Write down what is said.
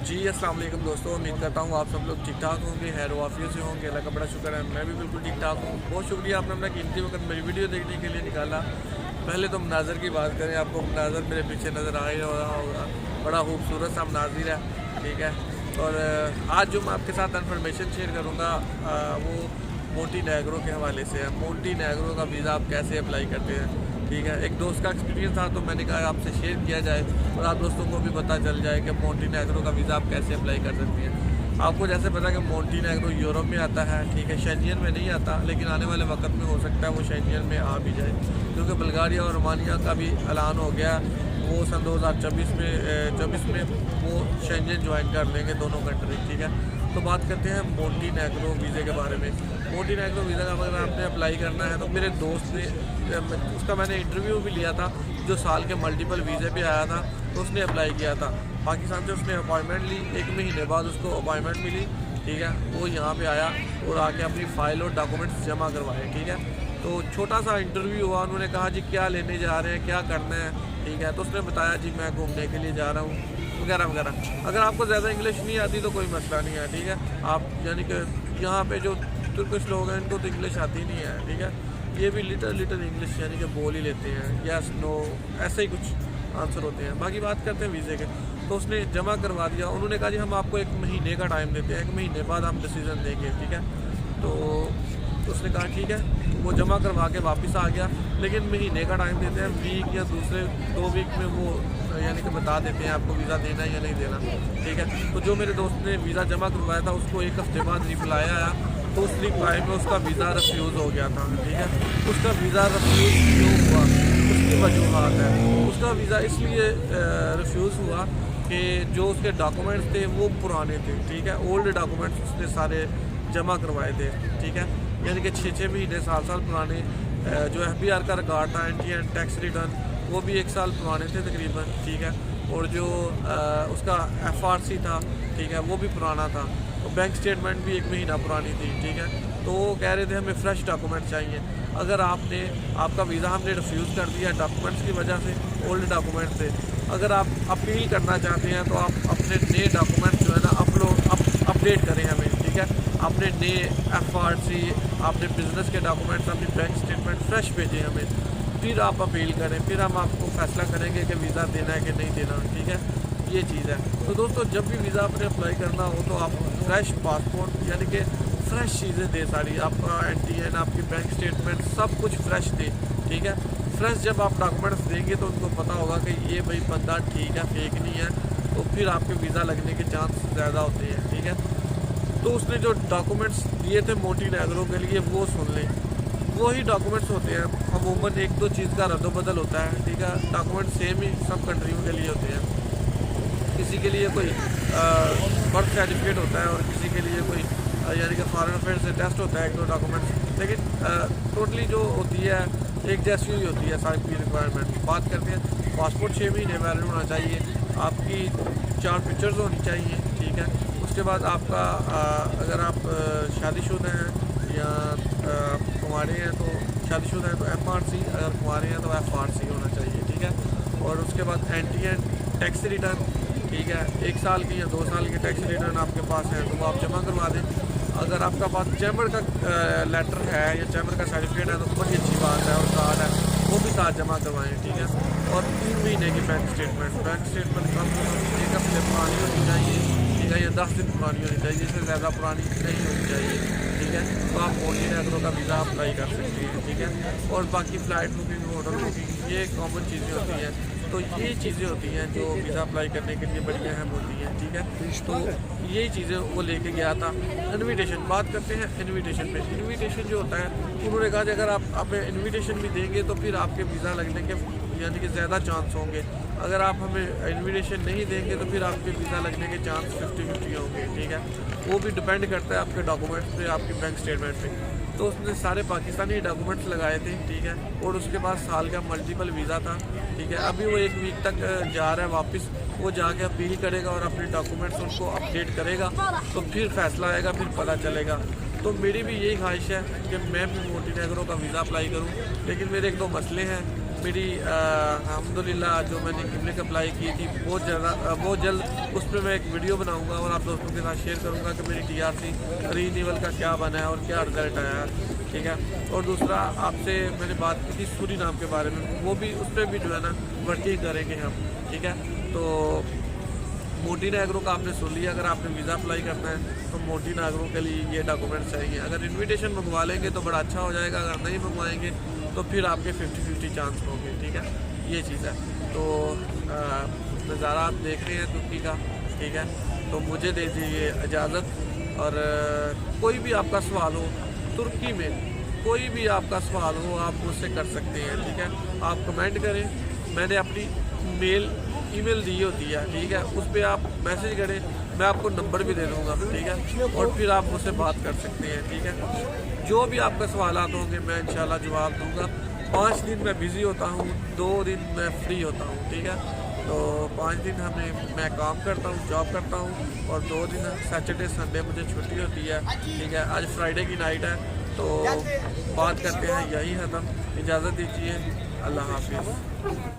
जी अस्सलाम वालेकुम दोस्तों, उम्मीद करता हूँ आप सब लोग ठीक ठाक होंगे, खैर वाफियत से होंगे। अल्लाह का बड़ा शुक्र है, मैं भी बिल्कुल ठीक ठाक हूँ। बहुत शुक्रिया आपने अपना कीमती वक्त मेरी वीडियो देखने के लिए निकाला। पहले तो मनाजर की बात करें, आपको मनाजर मेरे पीछे नज़र आ ही रहा होगा, बड़ा खूबसूरत सा मनाजिर है, ठीक है। और आज जो मैं आपके साथ इन्फॉर्मेशन शेयर करूँगा वो मोंटीनेग्रो के हवाले से है। मोंटीनेग्रो का वीज़ा आप कैसे अप्लाई करते हैं, ठीक है। एक दोस्त का एक्सपीरियंस था तो मैंने कहा आपसे शेयर किया जाए और आप दोस्तों को भी पता चल जाए कि मोंटीनेग्रो का वीज़ा आप कैसे अप्लाई कर सकते हैं। आपको जैसे पता है कि मोंटीनेग्रो यूरोप में आता है, ठीक है, शेंजन में नहीं आता, लेकिन आने वाले वक्त में हो सकता है वो शेंजन में आ भी जाए, क्योंकि बुल्गारिया और रोमानिया का भी ऐलान हो गया। वो सन 2024 में वो शेंजन ज्वाइन कर लेंगे दोनों कंट्री, ठीक है। तो बात करते हैं मोंटीनेग्रो वीज़े के बारे में। मोंटीनेग्रो वीज़ा का अगर आपने अप्लाई करना है तो मेरे दोस्त ने उसका मैंने इंटरव्यू भी लिया था, जो साल के मल्टीपल वीज़े पे आया था, तो उसने अप्लाई किया था पाकिस्तान से। उसने अपॉइंटमेंट ली, 1 महीने बाद उसको अपॉइंटमेंट मिली, ठीक है। वो यहाँ पे आया और आके अपनी फ़ाइल और डॉक्यूमेंट्स जमा करवाए, ठीक है। तो छोटा सा इंटरव्यू हुआ, उन्होंने कहा जी क्या लेने जा रहे हैं, क्या करना है, ठीक है। तो उसने बताया जी मैं घूमने के लिए जा रहा हूँ वगैरह वगैरह। अगर आपको ज़्यादा इंग्लिश नहीं आती तो कोई मसला नहीं है, ठीक है। आप यानी कि यहाँ पे जो तुर्किश लोग हैं इनको तो इंग्लिश आती नहीं है, ठीक है। ये भी लिटल इंग्लिश यानी कि बोल ही लेते हैं, यस नो ऐसे ही कुछ आंसर होते हैं। बाकी बात करते हैं वीज़े के, तो उसने जमा करवा दिया। उन्होंने कहा जी हम आपको 1 महीने का टाइम देते हैं, 1 महीने बाद हम डिसीज़न देंगे, ठीक है। तो उसने कहा ठीक है, वो जमा करवा के वापस आ गया, लेकिन महीने का टाइम देते हैं, वीक या दूसरे 2 वीक में वो यानी कि बता देते हैं आपको वीज़ा देना है या नहीं देना, ठीक है। तो जो मेरे दोस्त ने वीज़ा जमा करवाया था उसको 1 हफ्ते बाद रिप्लाई आया, तो उस रिप्लाई में उसका वीज़ा रिफ्यूज़ हो गया था, ठीक है। उसका वीज़ा रिफ्यूज़ क्यों हुआ, उसकी वजूहत है। उसका वीज़ा इसलिए रिफ्यूज़ हुआ कि जो उसके डॉक्यूमेंट्स थे वो पुराने थे, ठीक है। ओल्ड डॉक्यूमेंट्स उसने सारे जमा करवाए थे, ठीक है, यानी कि 6 महीने साल पुराने। जो FBR का रिकॉर्ड था, एंटी एंड टैक्स रिटर्न, वो भी 1 साल पुराने थे तकरीबन, ठीक है। और जो उसका FRC था, ठीक है, वो भी पुराना था। तो बैंक स्टेटमेंट भी 1 महीना पुरानी थी, ठीक है। तो वो कह रहे थे हमें फ़्रेश डॉक्यूमेंट चाहिए। अगर आपका वीज़ा हमने रिफ्यूज़ कर दिया डॉक्यूमेंट्स की वजह से, ओल्ड डॉक्यूमेंट से, अगर आप अपील करना चाहते हैं तो आप अपने नए डॉक्यूमेंट जो है ना अपडेट करें हमें, ठीक है। अपने नए FRC, अपने बिज़नेस के डॉक्यूमेंट्स, अपनी बैंक स्टेटमेंट फ्रेश भेजें हमें, फिर आप अपील करें, फिर हम आपको फ़ैसला करेंगे कि वीज़ा देना है कि नहीं देना, ठीक है। ये चीज़ है। तो दोस्तों जब भी वीज़ा आपने अप्लाई करना हो तो आप फ्रेश पासपोर्ट यानी कि फ़्रेश चीज़ें दे सारी, आपका NTN, आपकी बैंक स्टेटमेंट, सब कुछ फ्रेश दे, ठीक है। फ्रेश जब आप डॉक्यूमेंट्स देंगे तो उनको पता होगा कि ये भाई बंदा ठीक है, फेक नहीं है, तो फिर आपके वीज़ा लगने के चांस ज़्यादा होते हैं, ठीक है। तो उसने जो डॉक्यूमेंट्स दिए थे मोंटीनेग्रो के लिए वो सुन लें, वही डॉक्यूमेंट्स होते हैं। अमूमन 1-2 चीज़ का रद्द-बदल होता है, ठीक है। डॉक्यूमेंट सेम ही सब कंट्रियों के लिए होते हैं। किसी के लिए कोई बर्थ सर्टिफिकेट होता है और किसी के लिए कोई यानी कि फॉरेन अफेयर से टेस्ट होता है, 1-2 डॉक्यूमेंट्स, लेकिन टोटली जो होती है एक जैसी ही होती है सारी की रिक्वायरमेंट। बात करते हैं पासपोर्ट 6 महीने वैलिड होना चाहिए, आपकी 4 पिक्चर्स होनी चाहिए, ठीक है। उसके बाद आपका अगर आप शादीशुदा हैं या कुंवारे हैं तो शादीशुदा हैं तो FRC, अगर कुंवारे हैं तो FRC होना चाहिए, ठीक है। और उसके बाद NTN टैक्स रिटर्न, ठीक है, 1 साल की या 2 साल की टैक्स रिटर्न आपके पास है तो वो आप जमा करवा दें। अगर आपका पास चैम्बर का लेटर है या चैम्बर का सर्टिफिकेट है तो बड़ी अच्छी बात है, और कार्ड है वो भी साथ जमा करवाएं, ठीक है। और 3 महीने की बैंक स्टेटमेंट कम से कम 1 हफ्ते पुरानी होनी चाहिए, ठीक है, या 10 दिन पुरानी होनी चाहिए, इससे ज़्यादा पुरानी नहीं होनी चाहिए, ठीक है। तो आप मोंटीनेग्रो का वीज़ा अप्लाई कर सकते हैं, ठीक है। और बाकी फ़्लाइट बुकिंग, होटल बुकिंग, ये कॉमन चीज़ें होती हैं। तो ये चीज़ें होती हैं जो वीज़ा अप्लाई करने के लिए बड़ी अहम होती हैं, ठीक है। तो यही चीज़ें वो लेके गया था। इन्विटेशन, बात करते हैं इन्विटेशन पे। इन्विटेशन जो होता है, उन्होंने कहा कि अगर आप हमें इन्विटेशन भी देंगे तो फिर आपके वीज़ा लगने के यानी कि ज़्यादा चांस होंगे। अगर आप हमें इन्विटेशन नहीं देंगे तो फिर आपके वीज़ा लगने के चांस 50-50 होंगे, ठीक है। वो भी डिपेंड करता है आपके डॉक्यूमेंट्स पे, आपकी बैंक स्टेटमेंट पे। तो उसने सारे पाकिस्तानी डॉक्यूमेंट्स लगाए थे, ठीक है। और उसके बाद साल का मल्टीपल वीज़ा था, ठीक है। अभी वो 1 वीक तक जा रहा है वापस, वो जाके अपील करेगा और अपने डॉक्यूमेंट्स उनको अपडेट करेगा, तो फिर फैसला आएगा, फिर पता चलेगा। तो मेरी भी यही ख्वाहिश है कि मैं भी मोंटीनेग्रो का वीज़ा अप्लाई करूँ, लेकिन मेरे 1-2 मसले हैं मेरी अल्हम्दुलिल्लाह जो मैंने क़िबले अप्लाई की थी बहुत जल्द उस पर मैं एक वीडियो बनाऊंगा और आप दोस्तों के साथ शेयर करूंगा कि मेरी TRC रीन्यूअल का क्या बना है और क्या रिज़ल्ट आया है, ठीक है। और दूसरा आपसे मैंने बात की थी सूरीनाम के बारे में, वो भी उस पर भी जो है ना वर्किंग करेंगे हम, ठीक है। तो मोंटेनेग्रो का आपने सुन लिया, अगर आपने वीज़ा अप्लाई करना है तो मोंटेनेग्रो के लिए ये डॉक्यूमेंट चाहिए। अगर इनविटेशन मंगवा लेंगे तो बड़ा अच्छा हो जाएगा, अगर नहीं मंगवाएंगे तो फिर आपके 50-50 चांस होंगे, ठीक है। ये चीज़ है। तो नज़ारा आप देख रहे हैं तुर्की का, ठीक है। तो मुझे दे दीजिए इजाज़त, और कोई भी आपका सवाल हो तुर्की में, कोई भी आपका सवाल हो आप मुझसे कर सकते हैं, ठीक है। आप कमेंट करें, मैंने अपनी ईमेल दी होती है, ठीक है, उस पर आप मैसेज करें, मैं आपको नंबर भी दे दूँगा, ठीक है। और फिर आप मुझसे बात कर सकते हैं, ठीक है। जो भी आपका सवालात होंगे मैं इंशाल्लाह जवाब दूँगा। 5 दिन मैं बिज़ी होता हूँ, 2 दिन मैं फ्री होता हूँ, ठीक है। तो 5 दिन मैं काम करता हूँ, जॉब करता हूँ, और 2 दिन सैटरडे संडे मुझे छुट्टी होती है, ठीक है। आज फ्राइडे की नाइट है, तो बात करते हैं यही ख़त्म। इजाज़त दीजिए, अल्लाह हाफिज़।